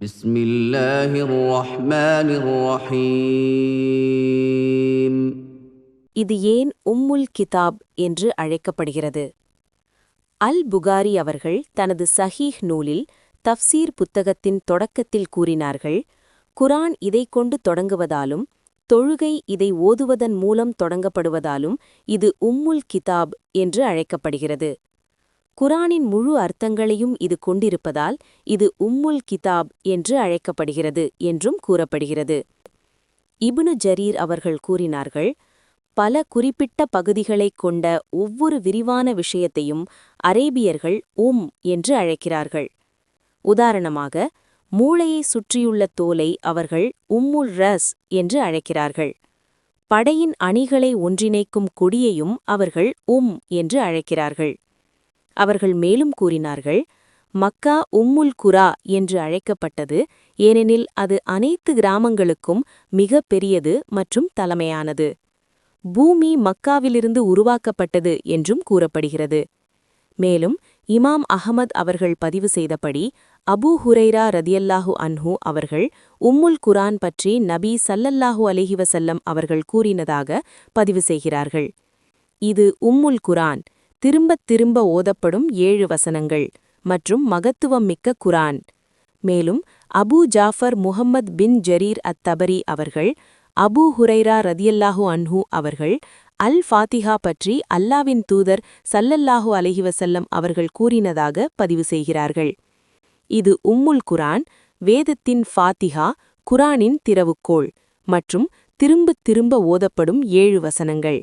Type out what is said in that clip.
بسم الله الرحمن الرحيم. இது ஏன் உம்முல் கிதாப் என்று அழைக்கப்படுகிறது? அல் புகாரி அவர்கள் தனது சஹீஹ் நூலில் தஃப்சீர் புத்தகத்தின் தொடக்கத்தில் கூறினார்கள், குர்ஆன் இதைக் கொண்டு தொடங்குவதாலும் தொழுகை இதை ஓதுவதன் மூலம் தொடங்கப்படுவதாலும் இது உம்முல் கிதாப் என்று அழைக்கப்படுகிறது. குர்ஆனின் முழு அர்த்தங்களையும் இது கொண்டிருப்பதால் இது உம்முல் கிதாப் என்று அழைக்கப்படுகிறது என்றும் கூறப்படுகிறது. இப்னு ஜரீர் அவர்கள் கூறினார்கள், பல குறிப்பிட்ட பகுதிகளைக் கொண்ட ஒவ்வொரு விரிவான விஷயத்தையும் அரேபியர்கள் என்று அழைக்கிறார்கள். உதாரணமாக, மூளையை சுற்றியுள்ள தோலை அவர்கள் உம்முல் ரஸ் என்று அழைக்கிறார்கள். படையின் அணிகளை ஒன்றிணைக்கும் கொடியையும் அவர்கள் என்று அழைக்கிறார்கள். அவர்கள் மேலும் கூறினார்கள், மக்கா உம்முல் குரா என்று அழைக்கப்பட்டது ஏனெனில் அது அனைத்து கிராமங்களுக்கும் மிக பெரியது மற்றும் தலைமையானது. பூமி மக்காவிலிருந்து உருவாக்கப்பட்டது என்றும் கூறப்படுகிறது. மேலும் இமாம் அஹமத் அவர்கள் பதிவு செய்தபடி அபூ ஹுரைரா ரதியல்லாஹு அன்ஹு அவர்கள் உம்முல் குர்ஆன் பற்றி நபி ஸல்லல்லாஹு அலைஹி வஸல்லம் அவர்கள் கூறினதாக பதிவு செய்கிறார்கள். இது உம்முல் குர்ஆன், திரும்பத் திரும்ப ஓதப்படும் 7 வசனங்கள் மற்றும் மகத்துவம் மிக்க குர்ஆன். மேலும் அபூ ஜாஃபர் முஹம்மத் பின் ஜரீர் தபரி அவர்கள் அபூ ஹுரைரா ரதியல்லாஹு அன்ஹு அவர்கள் அல் ஃபாத்திஹா பற்றி அல்லாவின் தூதர் ஸல்லல்லாஹு அலைஹி வஸல்லம் அவர்கள் கூறினதாக பதிவு செய்கிறார்கள். இது உம்முல் குர்ஆன், வேதத்தின் ஃபாத்திஹா, குர்ஆனின் திறவுகோல் மற்றும் திரும்பத் திரும்ப ஓதப்படும் 7 வசனங்கள்.